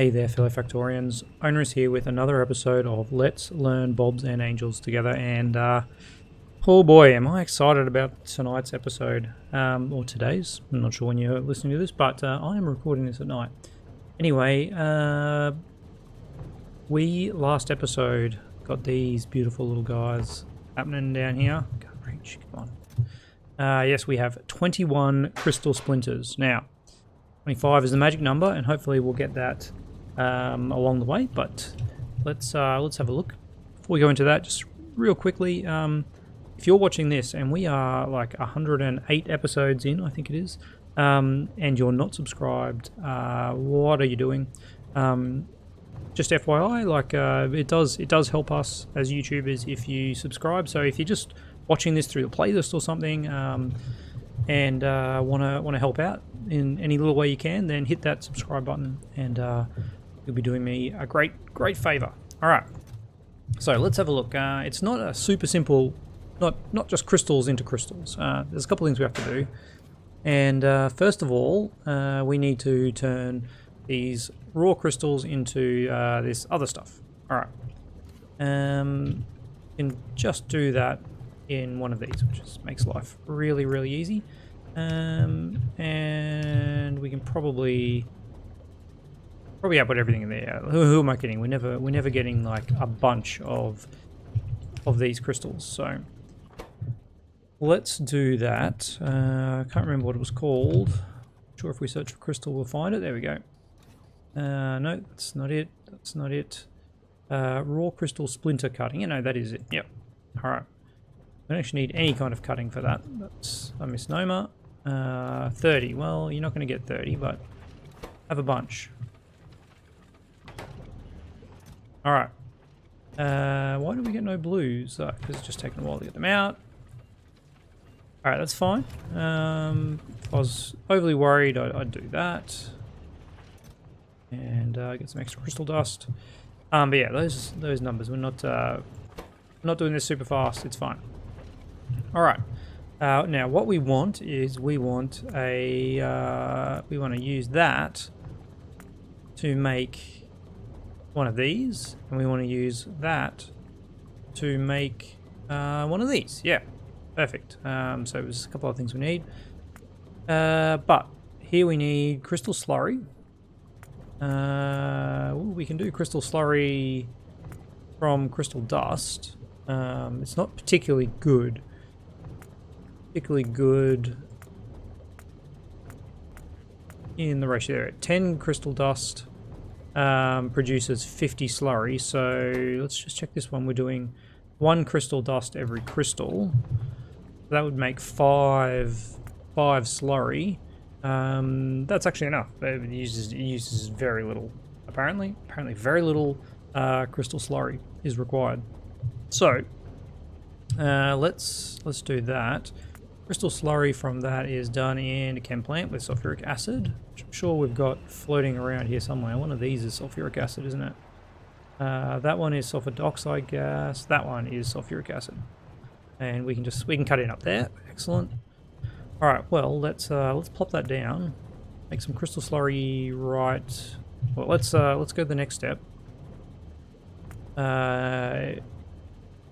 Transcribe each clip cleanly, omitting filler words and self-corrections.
Hey there, fellow Factorians. Owner is here with another episode of Let's Learn Bobs and Angels together, and oh boy, am I excited about tonight's episode, or today's. I'm not sure when you're listening to this, but I am recording this at night. Anyway, we last episode got these beautiful little guys happening down here. Can't reach, come on. Yes, we have 21 crystal splinters. Now, 25 is the magic number, and hopefully we'll get that along the way. But let's have a look. Before we go into that, just real quickly, if you're watching this and we are like 108 episodes in, I think it is, and you're not subscribed, what are you doing? Just FYI, like it does help us as YouTubers if you subscribe. So if you're just watching this through the playlist or something, and want to help out in any little way you can, then hit that subscribe button, and you'll be doing me a great favor. All right, so let's have a look. It's not a super simple, not just crystals into crystals. There's a couple things we have to do, and first of all, we need to turn these raw crystals into this other stuff. All right, and just do that in one of these, which just makes life really easy. And we can probably output everything in there. Who am I kidding? We're never getting like a bunch of these crystals. So let's do that. I can't remember what it was called. Not sure if we search for crystal we'll find it. There we go. No, that's not it. That's not it. Raw crystal splinter cutting. No, that is it. Yep. All right. We don't actually need any kind of cutting for that. That's a misnomer. 30. Well, you're not going to get 30, but have a bunch. Alright. Why do we get no blues? Because it's just taking a while to get them out. Alright, that's fine. If I was overly worried, I'd do that. And get some extra crystal dust. But yeah, those numbers, we're not doing this super fast. It's fine. Alright, now what we want is we want to use that to make one of these, and we want to use that to make one of these. Yeah, perfect. So there's a couple of things we need, but here we need crystal slurry. We can do crystal slurry from crystal dust. It's not particularly good. In the ratio there. 10 crystal dust produces 50 slurry, so let's just check this one. We're doing 1 crystal dust every crystal. That would make 5 slurry. That's actually enough. It uses very little. Apparently very little crystal slurry is required. So let's do that. Crystal slurry from that is done in a chem plant with sulfuric acid, which I'm sure we've got floating around here somewhere. One of these is sulfuric acid, isn't it? That one is sulfur dioxide gas. That one is sulfuric acid, and we can cut it up there. Excellent. All right, well let's plop that down, make some crystal slurry. Right. Well, let's go to the next step.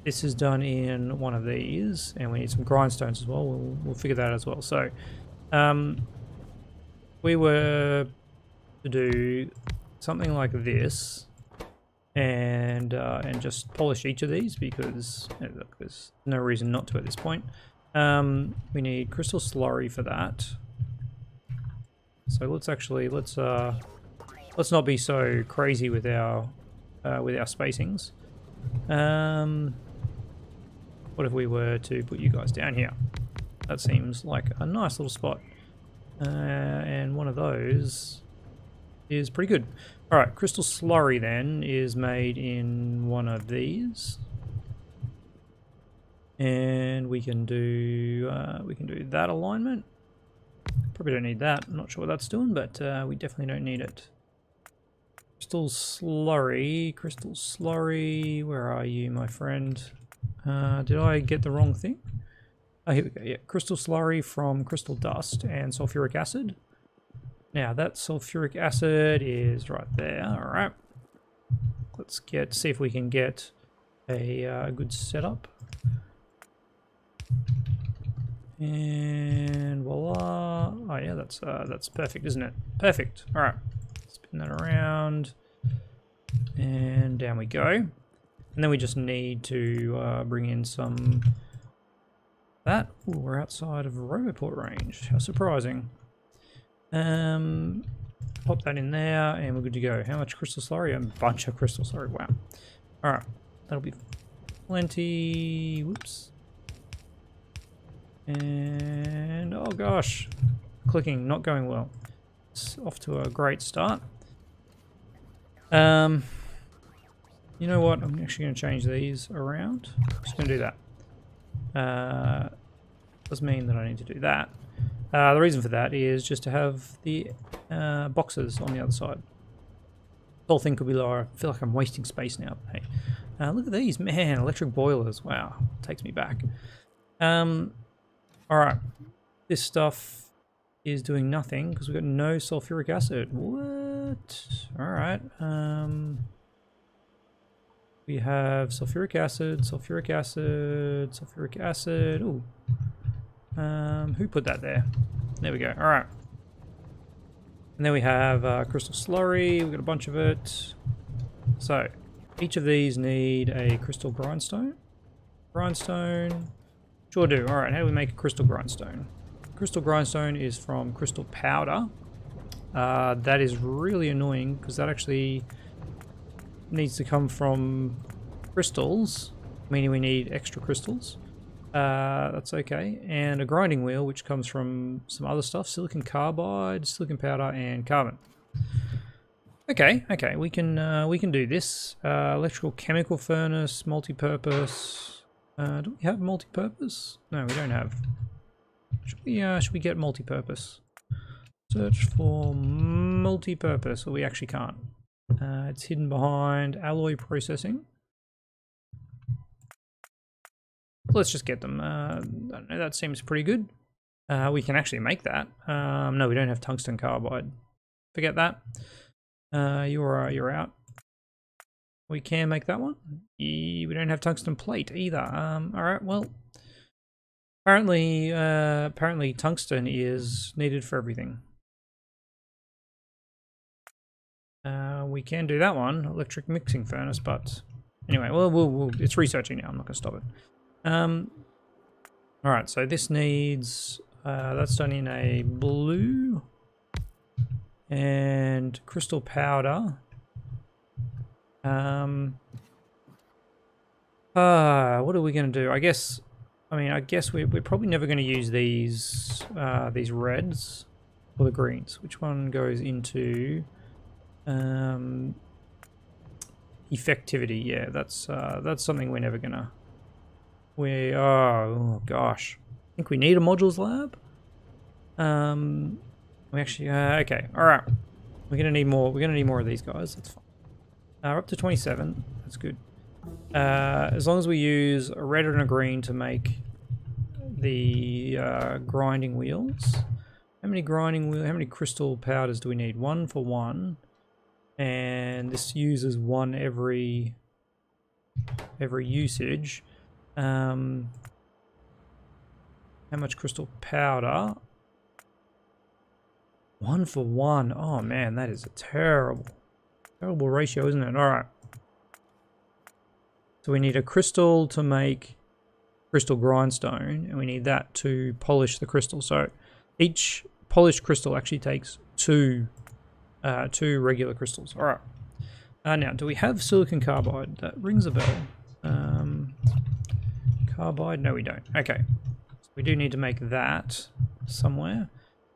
This is done in one of these, and we need some grindstones as well. We'll figure that out as well. So, we were to do something like this, and just polish each of these because look, there's no reason not to at this point. We need crystal slurry for that. So let's not be so crazy with our spacings. What if we were to put you guys down here? That seems like a nice little spot. And one of those is pretty good. Alright, crystal slurry then is made in one of these. And we can do that alignment. Probably don't need that. I'm not sure what that's doing, but we definitely don't need it. Crystal slurry, where are you, my friend? Did I get the wrong thing? Oh, here we go. Yeah, crystal slurry from crystal dust and sulfuric acid. Now that sulfuric acid is right there. All right. Let's see if we can get a good setup. And voila! Oh yeah, that's perfect, isn't it? Perfect. All right. Spin that around, and down we go. And then we just need to bring in some. Ooh, we're outside of Roboport range. How surprising. Pop that in there and we're good to go. How much crystal slurry? A bunch of crystal slurry. Wow. Alright. That'll be plenty. Whoops. And oh gosh. Clicking not going well. It's off to a great start. You know what? I'm actually going to change these around. Just going to do that. Does mean that I need to do that. The reason for that is just to have the boxes on the other side. The whole thing could be lower. I feel like I'm wasting space now. Hey, look at these, man! Electric boilers. Wow, takes me back. All right, this stuff is doing nothing because we've got no sulfuric acid. What? All right. We have sulfuric acid, sulfuric acid, sulfuric acid. Ooh. Who put that there? There we go. All right. And then we have crystal slurry. We've got a bunch of it. So each of these need a crystal grindstone. Grindstone. Sure do. All right. How do we make a crystal grindstone? Crystal grindstone is from crystal powder. That is really annoying because that actually needs to come from crystals, meaning we need extra crystals. That's okay. And a grinding wheel, which comes from some other stuff: silicon carbide, silicon powder, and carbon. Okay, we can do this. Electrical chemical furnace, multi-purpose. Do we have multi-purpose? No, we don't have. Should we get multi-purpose? Search for multi-purpose, or we actually can't. It's hidden behind alloy processing. Let's just get them. I don't know, that seems pretty good. We can actually make that. No, we don't have tungsten carbide. Forget that. You're out. We can make that one. We don't have tungsten plate either. All right. Well, apparently tungsten is needed for everything. We can do that one, electric mixing furnace, but anyway, well, it's researching now. I'm not going to stop it. All right, so this needs that's done in a blue and crystal powder. What are we going to do? I guess we're probably never going to use these reds or the greens. Which one goes into effectivity? Yeah, that's something we're never gonna. Oh gosh, I think we need a modules lab. We actually okay. All right, we're gonna need more. We're gonna need more of these guys. That's fine. We're up to 27. That's good. As long as we use a red and a green to make the grinding wheels. How many crystal powders do we need? 1 for 1. And this uses 1 every usage. How much crystal powder? 1 for 1. Oh man, that is a terrible ratio, isn't it? All right. So we need a crystal to make crystal grindstone, and we need that to polish the crystal. So each polished crystal actually takes 2 regular crystals. All right. Now, do we have silicon carbide? That rings a bell. Carbide? No, we don't. Okay. So we do need to make that somewhere.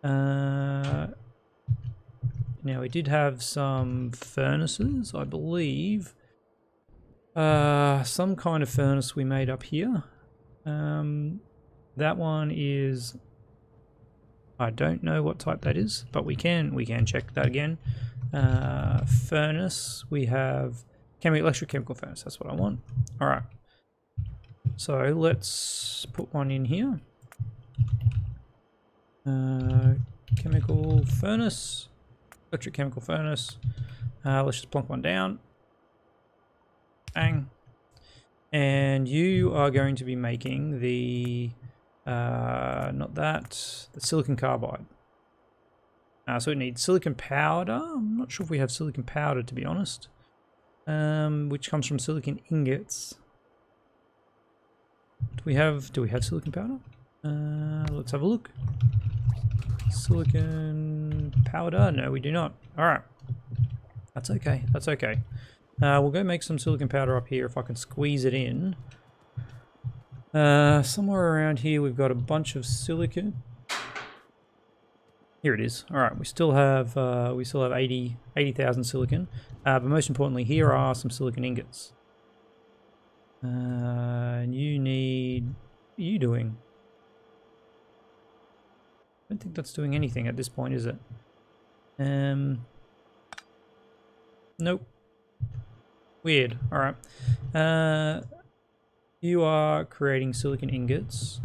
Now, we did have some furnaces, I believe. Some kind of furnace we made up here. That one is... I don't know what type that is, but we can check that again. Furnace, we have electrochemical furnace. That's what I want. All right. So let's put one in here. chemical furnace. Electric chemical furnace. Let's just plonk one down. Bang. And you are going to be making the, not that, the silicon carbide. So it needs silicon powder. I'm not sure if we have silicon powder, to be honest. Which comes from silicon ingots. Do we have silicon powder? Let's have a look. Silicon powder? No, we do not. All right. That's okay. That's okay. We'll go make some silicon powder up here if I can squeeze it in. Somewhere around here we've got a bunch of silicon. Here it is. All right, we still have 80,000 silicon. But most importantly, here are some silicon ingots. And you need. What are you doing? I don't think that's doing anything at this point, is it? Nope. Weird. Alright. You are creating silicon ingots.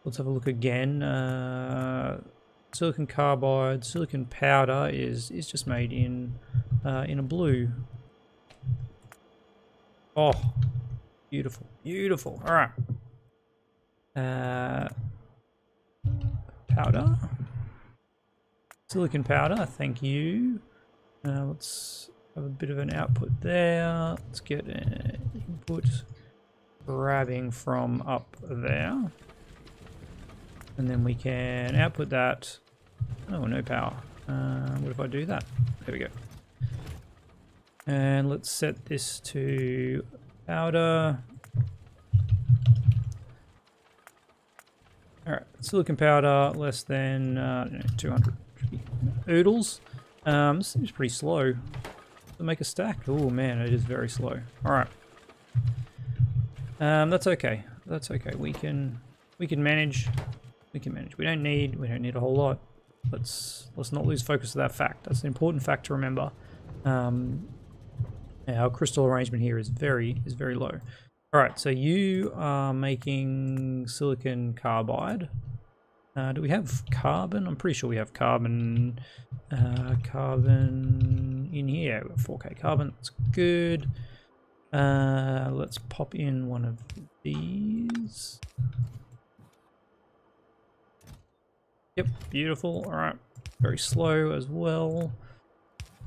Let's have a look again. Silicon carbide, silicon powder is just made in a blue. Oh, beautiful, beautiful. Alright. Powder. Silicon powder, thank you. Let's have a bit of an output there. Let's get an input grabbing from up there. And then we can output that. Oh, no power. What if I do that? There we go. And let's set this to powder. Alright, silicon powder less than 200. Oodles. This seems pretty slow. To make a stack? Oh man, it is very slow. Alright. That's okay. That's okay. We can manage. We can manage. We don't need a whole lot. Let's not lose focus of that fact. That's an important fact to remember. Our crystal arrangement here is very low. Alright, so you are making silicon carbide. Do we have carbon? I'm pretty sure we have carbon. Carbon in here. We've got 4K carbon. That's good. Let's pop in one of these. Yep, beautiful. All right, very slow as well.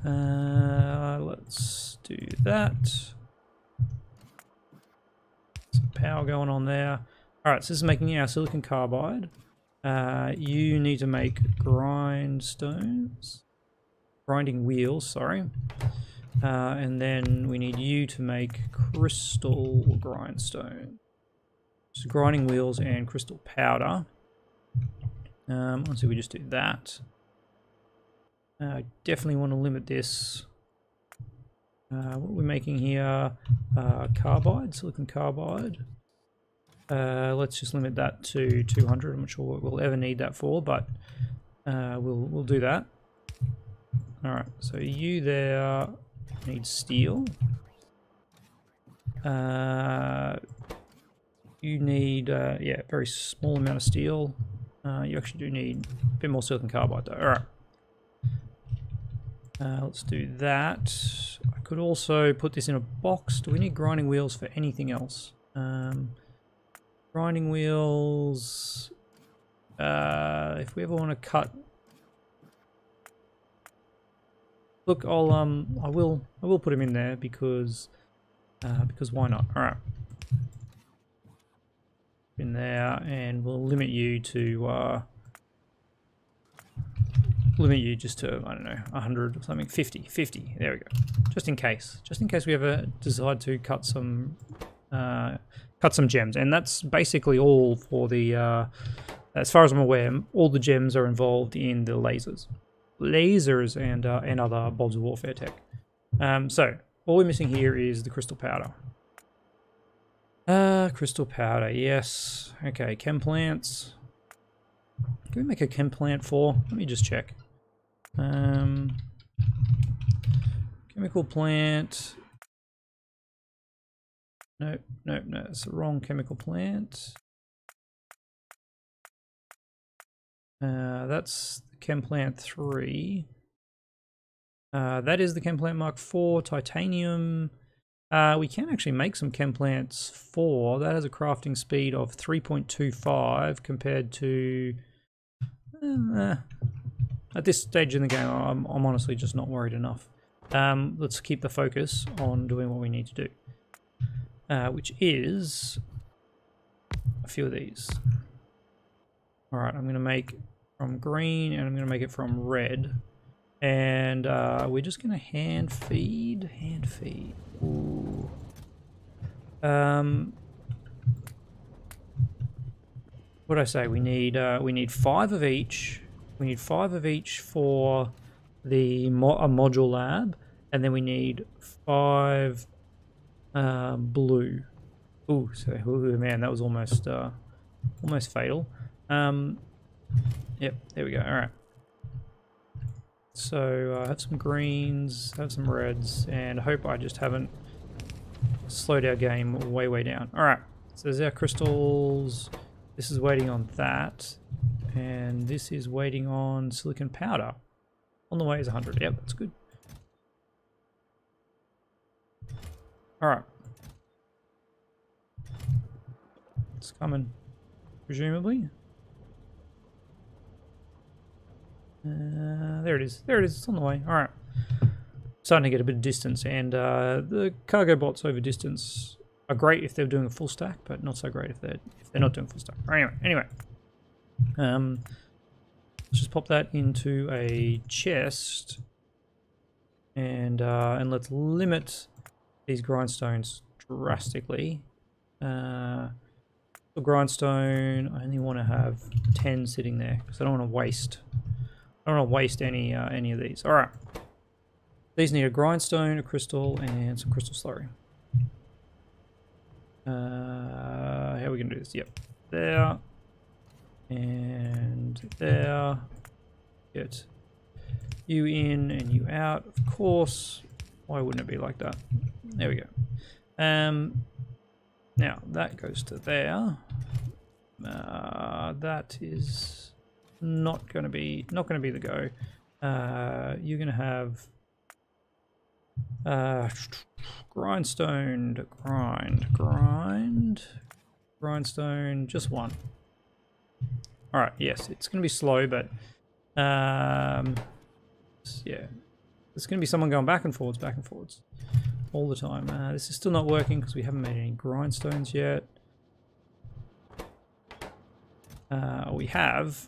Let's do that. Some power going on there. All right, so this is making our silicon carbide. You need to make grinding wheels, sorry. And then we need you to make crystal grindstone. So grinding wheels and crystal powder. Let's see, we just do that. I definitely want to limit this. What are we making here? Carbide, silicon carbide. Let's just limit that to 200. I'm not sure what we'll ever need that for, but we'll do that. All right, so you there need steel. You need yeah, very small amount of steel. You actually do need a bit more silicon carbide though. All right. Let's do that. I could also put this in a box. Do we need grinding wheels for anything else? Grinding wheels. If we ever want to cut. Look, I will put him in there because why not? All right. In there, and we'll limit you to just to, I don't know, 100 or something, 50, there we go. Just in case we ever decide to cut some gems. And that's basically all for the, as far as I'm aware, all the gems are involved in the lasers and other Bobs of Warfare tech. So all we're missing here is the crystal powder. Crystal powder, yes. Okay, chem plants. Can we make a chem plant for? Let me just check. Chemical plant. No, it's the wrong chemical plant. That's the Chem Plant 3. That is the Chem Plant Mark 4 titanium. We can actually make some Chem Plants 4. That has a crafting speed of 3.25 compared to... at this stage in the game, I'm honestly just not worried enough. Let's keep the focus on doing what we need to do. Which is a few of these. Alright, I'm going to make from green and I'm going to make it from red. And we're just going to hand feed. Ooh. What'd I say? We need 5 of each. We need 5 of each for the module lab, and then we need 5 blue. Ooh, man, that was almost fatal. Yep, there we go. All right. So have some greens, have some reds, and I hope I just haven't slowed our game way down. All right. So there's our crystals. This is waiting on that, and this is waiting on silicon powder. On the way is 100. Yep, that's good. All right. It's coming, presumably. There it is. There it is. It's on the way. All right. Starting to get a bit of distance, and the cargo bots over distance are great if they're doing a full stack, but not so great if they're not doing full stack. Anyway, let's just pop that into a chest, and let's limit these grindstones drastically. The grindstone, I only want to have 10 sitting there because I don't want to waste. I don't want to waste any of these. All right, these need a grindstone, a crystal, and some crystal slurry. How are we gonna do this? Yep, there and there. Get you in and you out, of course. Why wouldn't it be like that? There we go. Now that goes to there. That is not going to be the go. You're going to have grindstone, grindstone, just one. All right, yes, it's going to be slow, but yeah, there's going to be someone going back and forwards all the time. This is still not working because we haven't made any grindstones yet. We have.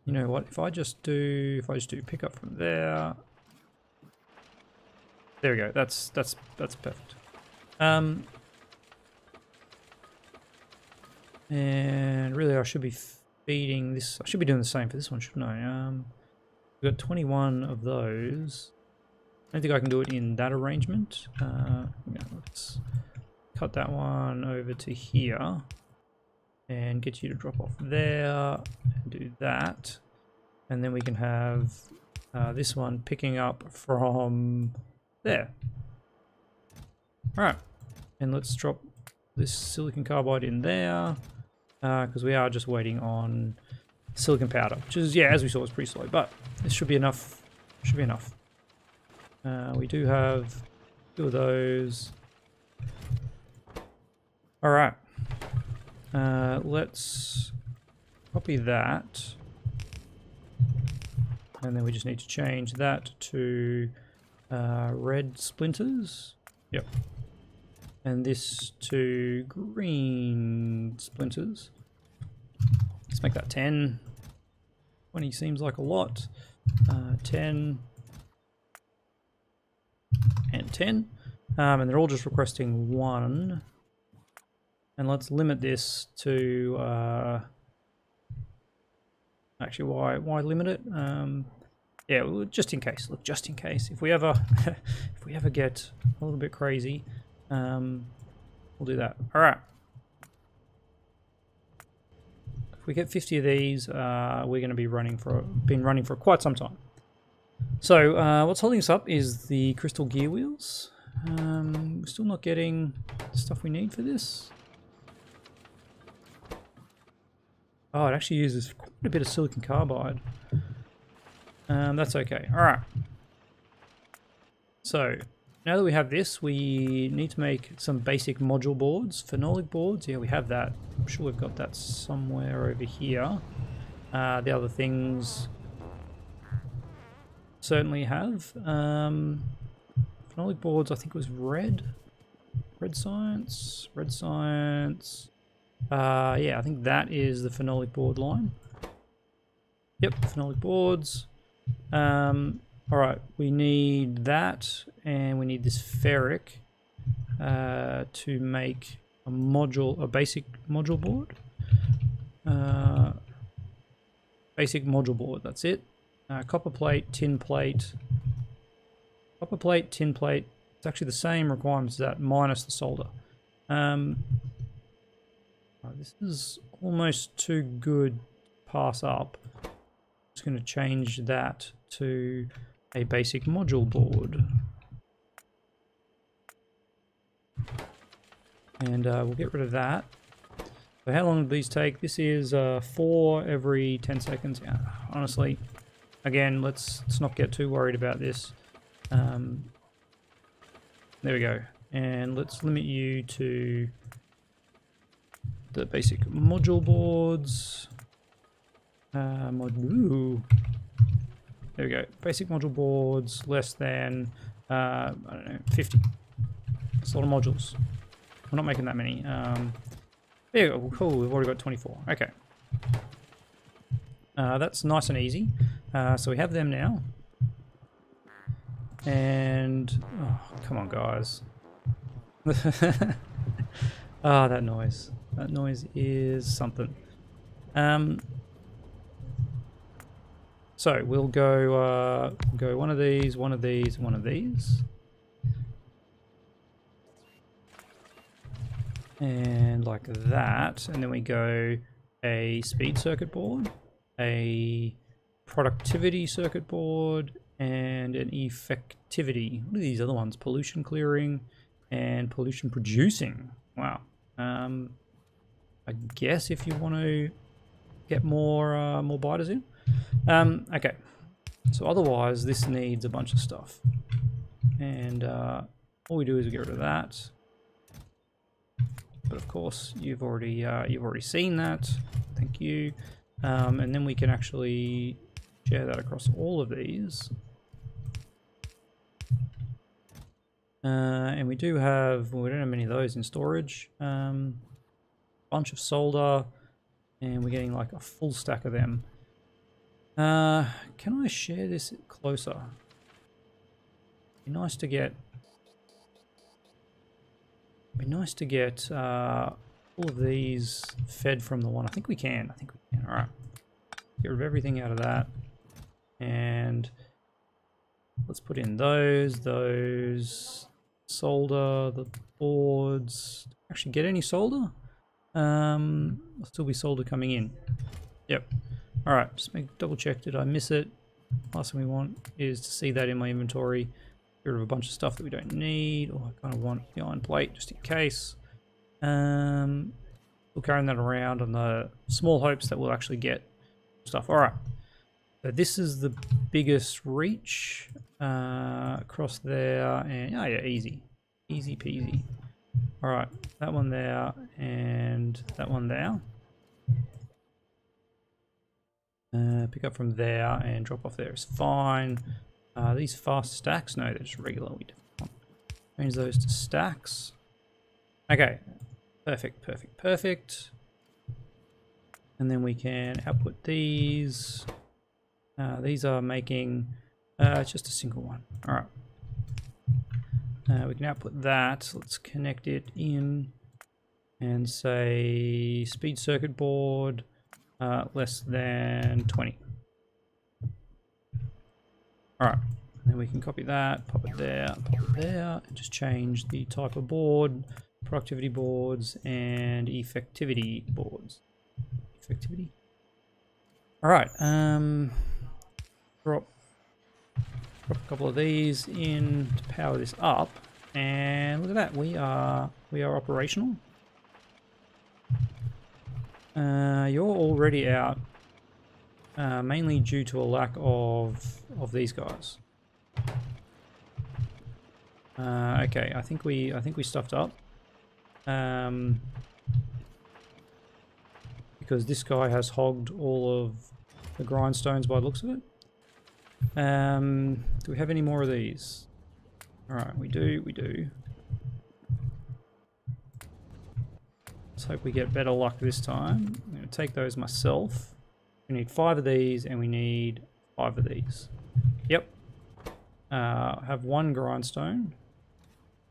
You know what? If I just do pick up from there. There we go. That's perfect. And really, I should be feeding this. I should be doing the same for this one, shouldn't I? We've got 21 of those. I don't think I can do it in that arrangement. Yeah, let's cut that one over to here and get you to drop off there and do that. And then we can have this one picking up from there. All right, and let's drop this silicon carbide in there because we are just waiting on silicon powder, which is, yeah, as we saw, is pretty slow, but this should be enough. Should be enough. We do have 2 of those. All right. Let's copy that, and then we just need to change that to red splinters. Yep. And this to green splinters. Let's make that 10. 20 seems like a lot. 10 and 10. And they're all just requesting 1. And let's limit this to actually, why limit it? Yeah, well, just in case. Look, just in case. If we ever get a little bit crazy, we'll do that. All right. If we get 50 of these, we're going to be running for quite some time. So what's holding us up is the crystal gear wheels. We're still not getting the stuff we need for this. Oh, it actually uses quite a bit of silicon carbide. That's okay. Alright. So, now that we have this, we need to make some basic module boards. Phenolic boards, yeah, we have that. I'm sure we've got that somewhere over here. The other things certainly have. Phenolic boards, I think it was red. Red science. Red science. Yeah, I think that is the phenolic board line. Yep, phenolic boards. Alright, we need that, and we need this ferric to make a module, a basic module board. Basic module board, that's it. Copper plate, tin plate. Copper plate, tin plate. It's actually the same requirements as that, minus the solder. This is almost too good to pass up. I'm just going to change that to a basic module board. And we'll get rid of that. So how long do these take? This is 4 every 10 seconds. Yeah, honestly, again, let's not get too worried about this. There we go. And let's limit you to the basic module boards. Ooh. There we go. Basic module boards, less than, I don't know, 50. That's a lot of modules. We're not making that many. There you go. Cool, we've already got 24. Okay. That's nice and easy. So we have them now. And, oh, come on, guys. Ah, that noise. That noise is something. So we'll go one of these, one of these, one of these. And like that. And then we go a speed circuit board, a productivity circuit board, and an effectivity. What are these other ones? Pollution clearing and pollution producing. Wow. I guess if you want to get more biters in. Okay. So otherwise, this needs a bunch of stuff. And all we do is we get rid of that. But of course, you've already seen that. Thank you. And then we can actually share that across all of these. And we do have, well, we don't have many of those in storage. Bunch of solder, and we're getting like a full stack of them. Can I share this closer? Be nice to get. Be nice to get all of these fed from the one. I think we can. I think we can. All right. Get rid of everything out of that, and let's put in those solder, the boards. Actually, get any solder? There'll still be solder coming in. Yep. All right. Just double check. Did I miss it? Last thing we want is to see that in my inventory. Get rid of a bunch of stuff that we don't need. Oh, I kind of want the iron plate just in case. We'll carry that around on the small hopes that we'll actually get stuff. All right. So this is the biggest reach across there, and oh yeah, easy peasy. All right, that one there and that one there. Pick up from there and drop off there is fine. These fast stacks, no, they're just regular. We don't change those to stacks. Okay, perfect. And then we can output these. These are making just a single one. All right. We can output that. Let's connect it in and say speed circuit board less than 20. All right. Then we can copy that, pop it there, and just change the type of board, productivity boards, and effectivity boards. Effectivity. All right. Drop a couple of these in to power this up, and look at that. We are operational. You're already out, mainly due to a lack of these guys. Okay, I think we stuffed up. Because this guy has hogged all of the grindstones by the looks of it. Do we have any more of these? Alright, we do. Let's hope we get better luck this time. I'm going to take those myself. We need 5 of these and we need 5 of these. Yep. Have 1 grindstone.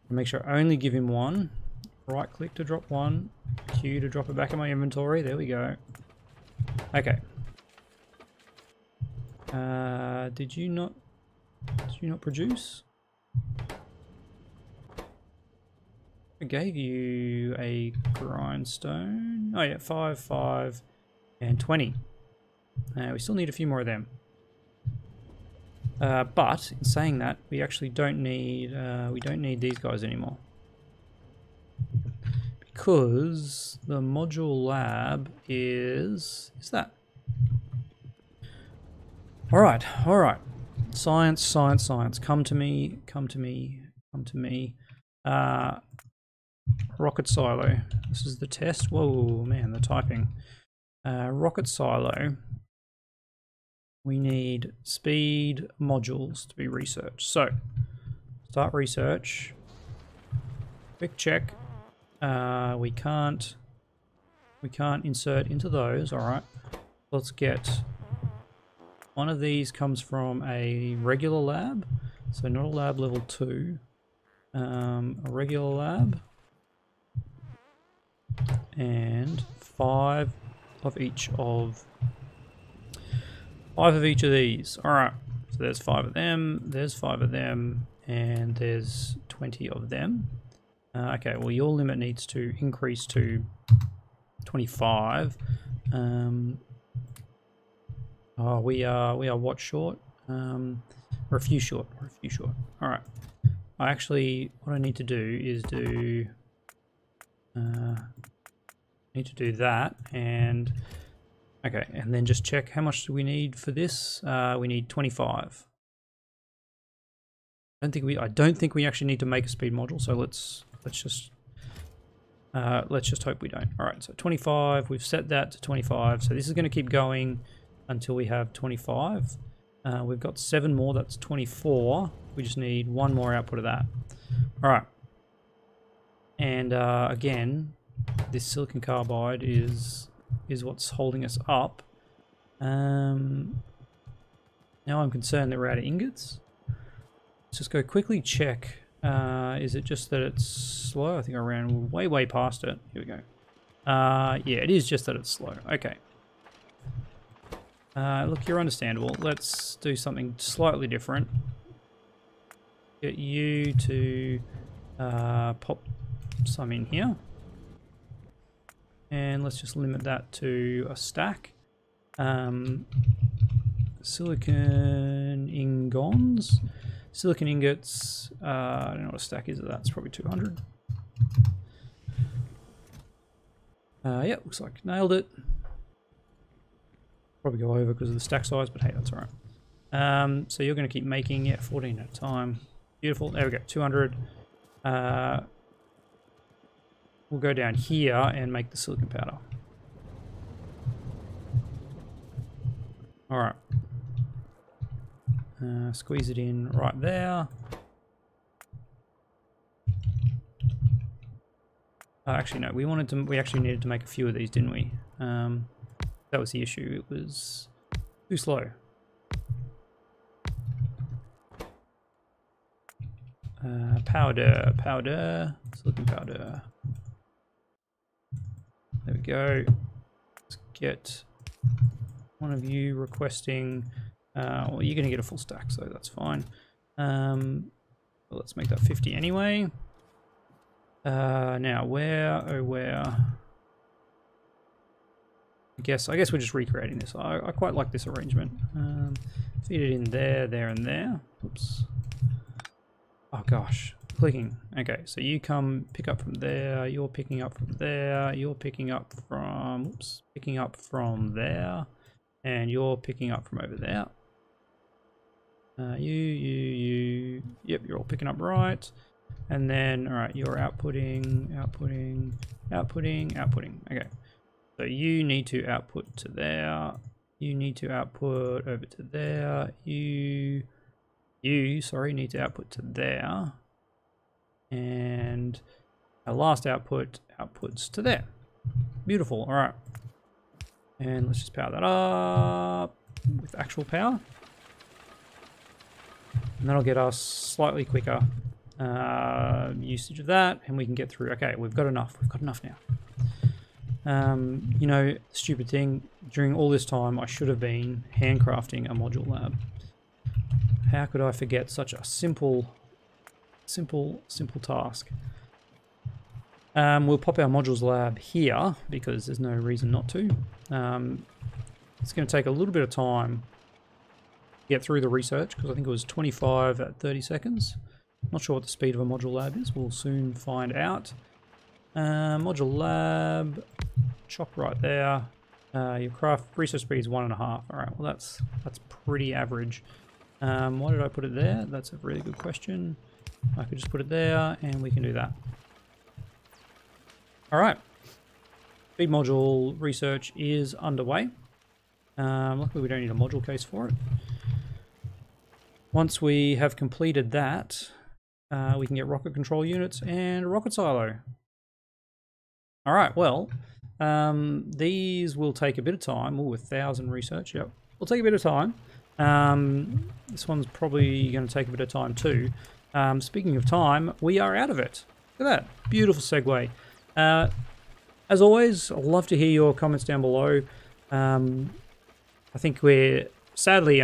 Make sure I only give him 1. Right click to drop 1. Q to drop it back in my inventory. There we go. Okay. Did you not produce? I gave you a grindstone. Oh yeah, 5, 5, and 20. We still need a few more of them. But in saying that, we actually don't need these guys anymore, because the module lab is that. All right. Science. Come to me. Rocket silo. This is the test. Whoa, man, the typing. Rocket silo. We need speed modules to be researched. So, start research. Quick check. We can't insert into those. All right. Let's get one of these comes from a regular lab, so not a lab level 2. A regular lab, and 5 of each of these. All right. So there's 5 of them. There's 5 of them, and there's 20 of them. Okay, well your limit needs to increase to 25. Oh, we are what short? We're a few short. All right. What I need to do is that, and okay, and then just check how much do we need for this. We need 25. I don't think we actually need to make a speed module, so let's just hope we don't. All right, so 25, we've set that to 25, so this is going to keep going until we have 25. We've got 7 more, that's 24. We just need 1 more output of that. All right. And again, this silicon carbide is what's holding us up. Now I'm concerned that we're out of ingots. Let's just go quickly check. Is it just that it's slow? I think I ran way past it. Here we go. Yeah, it is just that it's slow. Okay. Look, you're understandable. Let's do something slightly different. Get you to pop some in here. And let's just limit that to a stack. Silicon ingons. Silicon ingots. I don't know what a stack is of that. It's probably 200. Yeah, looks like nailed it. Probably go over because of the stack size, but hey, that's all right. So you're going to keep making, yeah, 14 at a time. Beautiful. There we go, 200. We'll go down here and make the silicon powder. All right. Squeeze it in right there. Actually, no. We actually needed to make a few of these, didn't we? That was the issue. It was too slow. Powder, silicon powder. There we go. Let's get one of you requesting. Well, you're going to get a full stack, so that's fine. Well, let's make that 50 anyway. Now, where? I guess we're just recreating this. I quite like this arrangement. Feed it in there, there, and there. Oops. Oh gosh, clicking. Okay, so you come pick up from there, you're picking up from there, you're picking up from, oops, picking up from there, and you're picking up from over there. You, yep, you're all picking up right. And then, all right, you're outputting. Okay, so you need to output to there. You need to output over to there. Sorry, need to output to there. And our last outputs to there. Beautiful, all right. And let's just power that up with actual power. And that'll get us slightly quicker usage of that, and we can get through. Okay, we've got enough now. You know, stupid thing, during all this time I should have been handcrafting a module lab. How could I forget such a simple task? We'll pop our modules lab here because there's no reason not to. It's going to take a little bit of time to get through the research because I think it was 25 at 30 seconds. Not sure what the speed of a module lab is. We'll soon find out. Module lab, chop right there. Your craft research speed is 1.5. All right, well that's pretty average. Why did I put it there? That's a really good question. I could just put it there and we can do that. All right, speed module research is underway. Luckily we don't need a module case for it. Once we have completed that, we can get rocket control units and a rocket silo. All right, well, these will take a bit of time. Oh, 1,000 research, yep. Will take a bit of time. This one's probably going to take a bit of time too. Speaking of time, we are out of it. Look at that, beautiful segue. As always, I'd love to hear your comments down below. I think we're, sadly,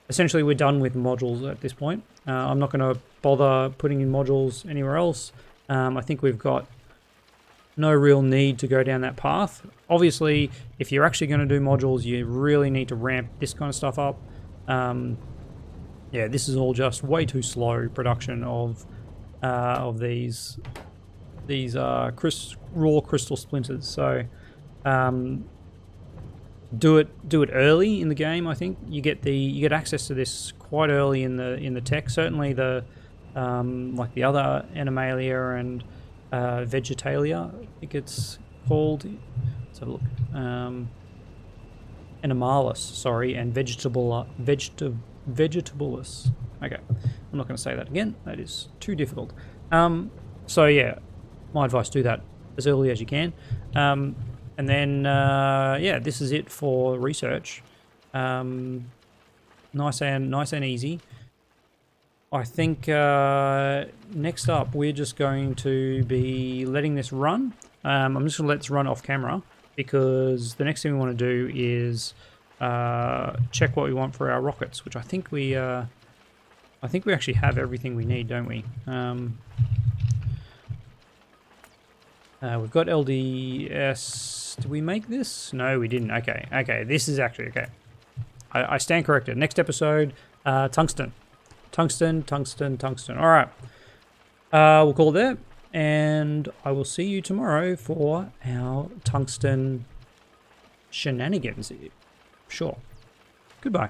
essentially we're done with modules at this point. I'm not going to bother putting in modules anywhere else. I think we've got no real need to go down that path. Obviously, if you're actually going to do modules, you really need to ramp this kind of stuff up. Yeah, this is all just way too slow production of these raw crystal splinters. So do it early in the game. I think you get access to this quite early in the tech. Certainly the like the other Animalia and Vegetalia, I think it's called. Let's have a look. Animalis, sorry, and Vegetabulus. Okay, I'm not going to say that again. That is too difficult. So yeah, my advice: do that as early as you can. And then yeah, this is it for research. Nice and easy. I think next up we're just going to be letting this run. I'm just going to let this run off camera because the next thing we want to do is check what we want for our rockets, which I think we actually have everything we need, don't we? We've got LDS. Did we make this? No, we didn't. Okay. This is actually okay. I stand corrected. Next episode, tungsten. Tungsten. All right. We'll call it there, and I will see you tomorrow for our tungsten shenanigans. Sure. Goodbye.